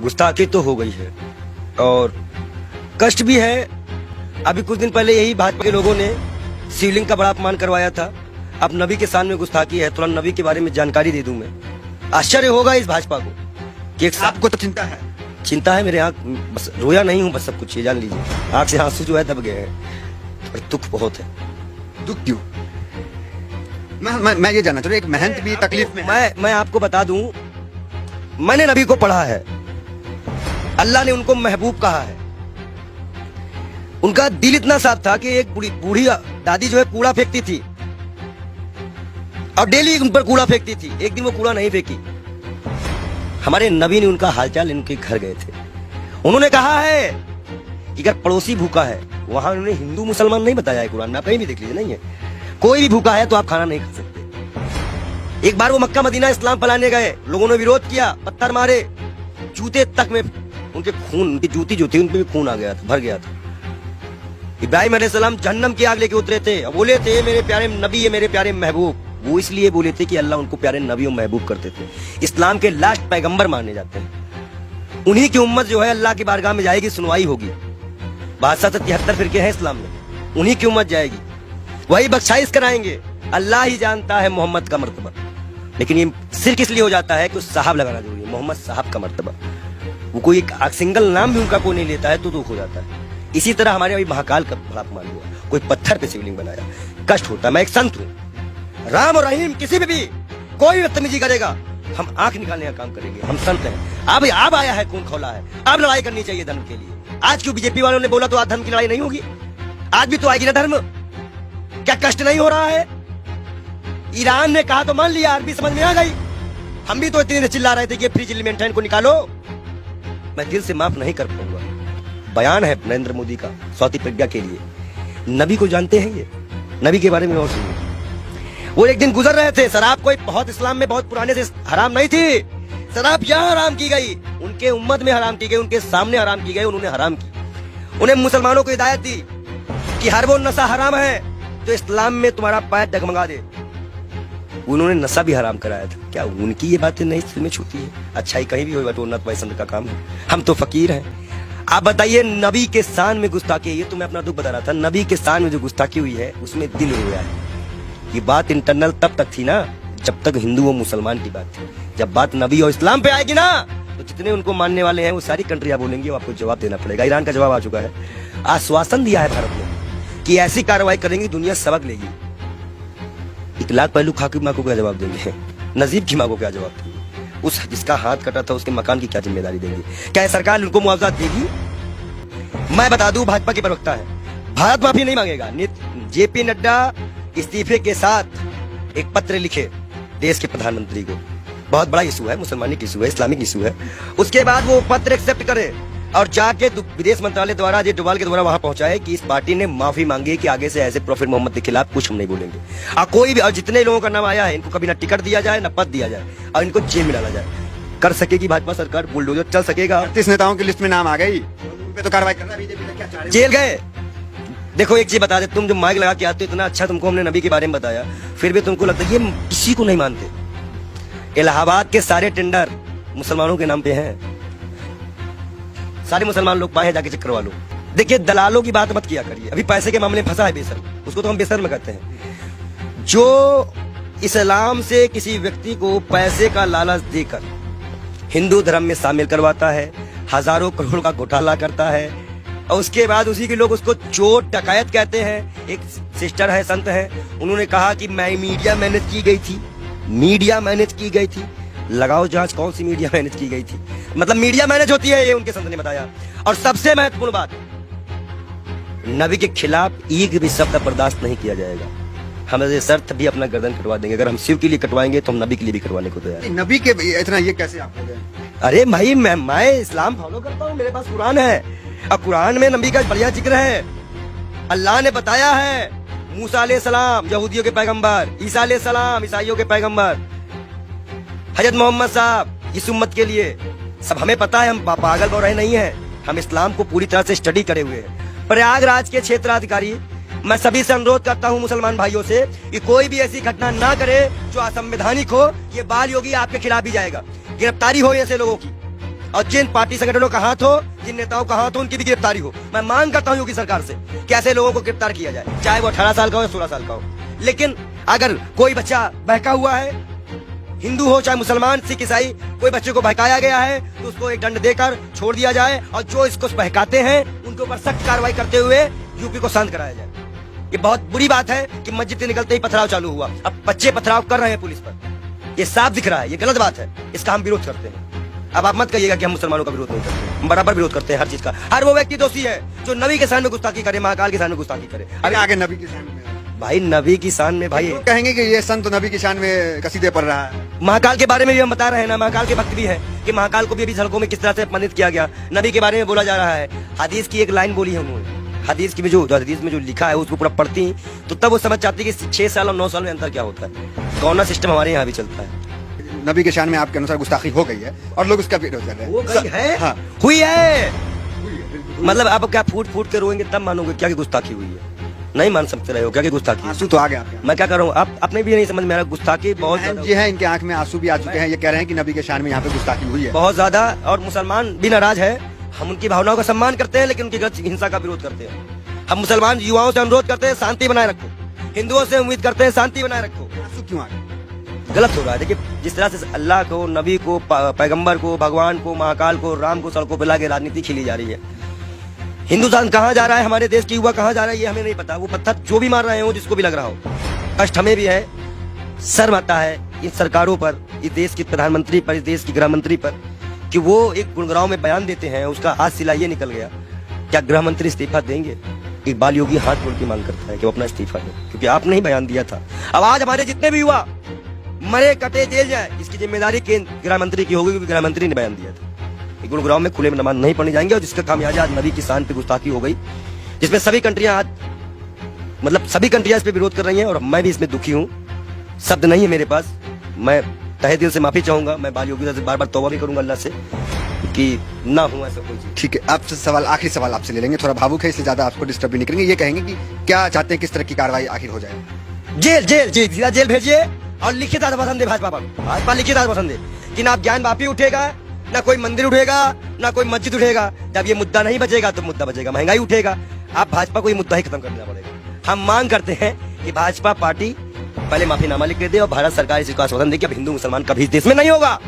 गुस्ताखी तो हो गई है और कष्ट भी है। अभी कुछ दिन पहले यही भाजपा के लोगों ने शिवलिंग का बड़ा अपमान करवाया था। अब नबी के सामने गुस्ताखी है, थोड़ा नबी के बारे में जानकारी दे दूं मैं। आश्चर्य होगा इस भाजपा को कि एक आपको तो चिंता है। चिंता है, मेरे आंख बस रोया नहीं हूँ, बस सब कुछ ये जान लीजिए। आंख से आंसू जो है दब गए हैं और दुख बहुत है। दुख क्यों? मैं ये जानना चाह रहा हूं, एक महंत भी तकलीफ में है। मैं आपको बता दूं, मैंने नबी को पढ़ा है, अल्लाह ने उनको महबूब कहा है। उनका दिल इतना साफ था कि एक बूढ़ी दादी जो है कूड़ा फेंकती थी और डेली उन पर कूड़ा फेंकती थी। एक दिन वो कूड़ा नहीं फेंकी। हमारे नबी ने उनका हालचाल इनके घर गए थे। उन्होंने कहा है कि अगर पड़ोसी भूखा है, वहां उन्होंने हिंदू मुसलमान नहीं बताया है कुरान में, आप कहीं भी देख लीजिए, नहीं है। कोई भी भूखा है तो आप खाना नहीं खा सकते। एक बार वो मक्का मदीना इस्लाम फैलाने गए, लोगों ने विरोध किया, पत्थर मारे, जूते तक में उनके खून, उनकी जूती जो थी उन पे भी खून आ गया था, भर गया था। इब्राहिम अलैहिस्सलाम जहन्नम की आग लेके उतरे थे, बोले थे मेरे प्यारे नबी है, मेरे प्यारे महबूब। वो इसलिए बोले थे कि अल्लाह उनको प्यारे नबी और महबूब करते थे। इस्लाम के लास्ट पैगंबर माने जाते हैं। उन्हीं की उम्मत जो है अल्लाह की बारगाह में जाएगी, सुनवाई होगी। 72 फिरके हैं इस्लाम में, उन्हीं की उम्मत जाएगी, वही बख्शाइश कराएंगे। अल्लाह ही जानता है मोहम्मद का मर्तबा, लेकिन ये सिर्फ इसलिए हो जाता है कि उस साहब लगाना जरूरी है, मोहम्मद साहब का मर्तबा। वो कोई एक सिंगल नाम भी उनका कोई नहीं लेता है तो दुख हो जाता है। इसी तरह हमारे अभी महाकाल का बड़ा अपमान हुआ, कोई पत्थर पे शिवलिंग बनाया, कष्ट होता है। मैं एक संत हूँ, राम और रहीम किसी भी कोई बदतमीजी करेगा हम आंख निकालने का काम करेंगे। हम संत हैं। अब आया है, खून खौला है, अब लड़ाई करनी चाहिए धर्म के लिए। आज क्यों बीजेपी वालों ने बोला तो आज धर्म की लड़ाई नहीं होगी? आज भी तो आएगी ना धर्म। क्या कष्ट नहीं हो रहा है? ईरान ने कहा तो मान लिया, अरबी समझ में आ गई। हम भी तो इतने देर चिल्ला रहे थे कि फ्री चिल्ली को निकालो। मैं दिल से माफ नहीं कर पाऊंगा। बयान है नरेंद्र मोदी का स्वाति प्रज्ञा के लिए। नबी को जानते हैं ये, नबी के बारे में और सुनिए। वो एक दिन गुजर रहे थे, शराब कोई बहुत इस्लाम में बहुत पुराने से हराम नहीं थी। शराब यहाँ हराम की गई, उनके उम्मत में हराम की गई, उनके सामने हराम की गई, उन्होंने हराम की। उन्हें मुसलमानों को हिदायत दी कि हर वो नशा हराम है जो इस्लाम में तुम्हारा पैर डगमगा दे। उन्होंने नशा भी हराम कराया था। क्या उनकी ये बातें नहीं दिल में छूती है? अच्छाई कहीं भी हो तो उन्नत पसंद का काम है। हम तो फकीर हैं। आप बताइए, नबी के शान में गुस्ताखी, ये तो मैं अपना दुख बता रहा था। नबी के शान में जो गुस्ताखी हुई है उसमें दिल रोया है। ये बात इंटरनल तब तक थी ना जब तक हिंदू और मुसलमान की बात थी। जब बात नबी और इस्लाम पे आएगी ना तो जितने उनको मानने वाले हैं वो सारी कंट्रियां बोलेंगी, वो आपको जवाब देना पड़ेगा। ईरान का जवाब आ चुका है, आश्वासन दिया है भारत ने कि ऐसी कार्रवाई करेंगी दुनिया सबक लेगी। 1 लाख पहलू खा की माँ को क्या जवाब देंगे? नजीब की माँ को क्या जवाब देंगे? उस जिसका हाथ कटा था उसके मकान की क्या जिम्मेदारी देंगे? क्या सरकार उनको मुआवजा देगी? मैं बता दूं, भाजपा के प्रवक्ता है, भारत माफी नहीं मांगेगा। जेपी नड्डा इस्तीफे के साथ एक पत्र लिखे देश के प्रधानमंत्री को। बहुत बड़ा इशू है, मुसलमानी इशू है, इस्लामिक इशू है। उसके बाद वो पत्र एक्सेप्ट करे और जाके विदेश मंत्रालय द्वारा अजय डोभाल के द्वारा वहां पहुंचाए कि इस पार्टी ने माफी मांगी कि आगे से ऐसे प्रॉफिट मोहम्मद के खिलाफ कुछ हम नहीं बोलेंगे। और कोई भी, और जितने लोगों का नाम आया है इनको कभी ना टिकट दिया जाए ना पद दिया जाए और इनको जेल में डाला जाए। कर सकेगी भाजपा सरकार? बुलडोजर चल सकेगा? 38 नेताओं की लिस्ट में नाम आ गई, उन पे तो कार्रवाई करना बीजेपी ने। क्या जेल गए? देखो एक चीज बता दे, तुम जो माइक लगा के आते हो, इतना अच्छा तुमको हमने नबी के बारे में बताया, फिर भी तुमको लगता है ये किसी को नहीं मानते। इलाहाबाद के सारे टेंडर मुसलमानों के नाम पे हैं। सारे मुसलमान लोग पाए हैं, जाके चेक करवा लो। देखिए, दलालों की बात मत किया करिए। अभी पैसे के मामले में फंसा है बेशर्म, उसको तो हम बेशर्म कहते हैं। जो इस्लाम से किसी व्यक्ति को पैसे का लालच देकर हिंदू धर्म में शामिल करवाता है, हजारों करोड़ का घोटाला करता है और उसके बाद उसी के लोग उसको चोर डकैत कहते हैं। एक सिस्टर है, संत है, उन्होंने कहा कि मैं मीडिया मैनेज की गई थी, मीडिया मैनेज की गई थी। लगाओ जांच, कौन सी मीडिया मैनेज की गई थी? मतलब मीडिया मैनेज होती है, ये उनके संत ने बताया। और सबसे महत्वपूर्ण बात, नबी के खिलाफ एक भी शब्द बर्दाश्त नहीं किया जाएगा। हम ऐसे शर्त भी अपना गर्दन कटवा देंगे। अगर हम शिव के लिए कटवाएंगे तो हम नबी के लिए भी कटवाने को तैयार हैं। नबी के इतना ये कैसे आप हो गए? अरे भाई, मैं इस्लाम फॉलो करता हूँ, मेरे पास कुरान है और कुरान में नबी का बढ़िया जिक्र है। अल्लाह ने बताया है, मूसा अलैहिस्सलाम यहूदियों के पैगंबर, ईसा अलैहिस्सलाम ईसाइयों के पैगंबर, हजरत मोहम्मद साहब इस उम्मत के लिए। सब हमें पता है, हम पागल बौराहे नहीं है। हम इस्लाम को पूरी तरह से स्टडी करे हुए हैं। प्रयागराज के क्षेत्राधिकारी, मैं सभी से अनुरोध करता हूं मुसलमान भाइयों से कि कोई भी ऐसी घटना ना करे जो असंवैधानिक हो। ये बाल योगी आपके खिलाफ भी जाएगा, गिरफ्तारी हो ऐसे लोगों की। और जिन पार्टी संगठनों का हाथ हो, जिन नेताओं का हाथ हो, उनकी भी गिरफ्तारी हो। मैं मांग करता हूँ योगी सरकार से कि ऐसे लोगों को गिरफ्तार किया जाए, चाहे वो 18 साल का हो या 16 साल का हो। लेकिन अगर कोई बच्चा बहका हुआ है, हिंदू हो चाहे मुसलमान, सिख, ईसाई, कोई बच्चे को बहकाया गया है तो उसको एक दंड देकर छोड़ दिया जाए, और जो इसको बहकाते हैं उनके ऊपर सख्त कार्रवाई करते हुए यूपी को शांत कराया जाए। ये बहुत बुरी बात है कि मस्जिद से निकलते ही पथराव चालू हुआ, अब बच्चे पथराव कर रहे हैं पुलिस पर, ये साफ दिख रहा है, ये गलत बात है, इसका हम विरोध करते हैं। अब आप मत कहिएगा कि हम मुसलमानों का विरोध नहीं करते, हम बराबर विरोध करते हैं हर चीज का। हर वो व्यक्ति दोषी है जो नबी के शान में गुस्ताखी करे, महाकाल के शान में गुस्ताखी करे। अरे आगे नबी की शान में भाई नबी की शान में, भाई लोग कहेंगे कि ये संत नबी की शान में कसीदे पढ़ रहा है। महाकाल के बारे में भी हम बता रहे हैं ना, महाकाल के भक्त भी है कि महाकाल को भी अभी सड़कों में किस तरह से अपमानित किया गया। नबी के बारे में बोला जा रहा है, हदीस की एक लाइन बोली है उन्होंने, हदीस की हदीस में जो लिखा है उसको पूरा पढ़ती तो तब वो समझ चाहती कि 6 साल और 9 साल में अंतर क्या होता है। कौन सिस्टम हमारे यहाँ भी चलता है। नबी के शान में आपके अनुसार गुस्ताखी हो गई है और लोग उसका विरोध कर रहे हैं। वो गई है, हाँ। हुई है, मतलब आप क्या फूट फूट के रोएंगे तब मानोगे क्या कि गुस्ताखी हुई है। नहीं मान सकते रहे हो क्या कि गुस्ताखी। आंसू तो आ गए आपके। मैं क्या कर रहा हूँ, आप अपने भी नहीं समझ में आ रहा, गुस्ताखी बहुत ज्यादा जी है, इनके आंख में आंसू भी आ चुके हैं, ये कह रहे हैं कि नबी के शान में यहाँ पे गुस्ताखी हुई है बहुत ज्यादा। और मुसलमान भी नाराज है, हम उनकी भावनाओं का सम्मान करते हैं लेकिन उनकी गलत हिंसा का विरोध करते हैं। हम मुसलमान युवाओं से अनुरोध करते हैं शांति बनाए रखो, हिंदुओं से उम्मीद करते हैं शांति बनाए रखो। आंसू क्यों आ गए? गलत हो रहा है। देखिए जिस तरह से अल्लाह को, नबी को, पैगंबर को, भगवान को, महाकाल को, राम को सड़कों पर लाके राजनीति खेली जा रही है। हिंदुस्तान कहाँ जा रहा है, हमारे देश की युवा कहाँ जा रहा है ये हमें नहीं पता। वो पत्थर जो भी मार रहे हो, जिसको भी लग रहा हो, कष्ट हमें भी है, शर्म आता है इन सरकारों पर, इस देश के प्रधानमंत्री पर, इस देश की गृह मंत्री पर, कि वो एक गुणगांव में बयान देते हैं, उसका आज सिला ये निकल गया। क्या गृह मंत्री इस्तीफा देंगे? इकबाल योगी हाथ जोड़ के मांग करता है कि वो अपना इस्तीफा दे, क्योंकि आपने ही बयान दिया था। अब आज हमारे जितने भी युवा मरे कटे जेल जाए, इसकी जिम्मेदारी केंद्र गृह मंत्री की होगी, क्योंकि गृह मंत्री ने बयान दिया था गुरुग्राम में खुले में नमाज नहीं पढ़ने जाएंगे। और जिसका खामियाजा आज नबी की शान पे गुस्ताखी हो गई, जिसमें सभी कंट्रियां आज, मतलब सभी कंट्रियां इस पे विरोध कर रही हैं, और मैं भी इसमें दुखी हूँ। शब्द नहीं है मेरे पास, मैं तहे दिल से माफी चाहूंगा। मैं बाल योगी से बार बार तौबा भी करूंगा अल्लाह से कि ना हो ऐसा कोई चीज। ठीक है, आपसे सवाल, आखिरी सवाल आपसे ले लेंगे, थोड़ा भावुक है इसलिए ज्यादा आपको डिस्टर्ब भी नहीं करेंगे। ये कहेंगे कि क्या चाहते हैं, किस तरह की कार्रवाई आखिर हो जाए? जेल जेल जेल सीधा जेल भेजिए, और लिखित आश्वासन दे भाजपा पर, भाजपा लिखित आश्वासन दे कि ना ज्ञान वापी उठेगा, ना कोई मंदिर उठेगा, ना कोई मस्जिद उठेगा। जब ये मुद्दा नहीं बचेगा तो मुद्दा बचेगा महंगाई उठेगा। आप भाजपा को ये मुद्दा ही खत्म कर देना पड़ेगा। हम मांग करते हैं कि भाजपा पार्टी पहले माफीनामा लिख के दे और भारत सरकार इसको आश्वासन दे कि अब हिंदू मुसलमान कभी इस देश में नहीं होगा।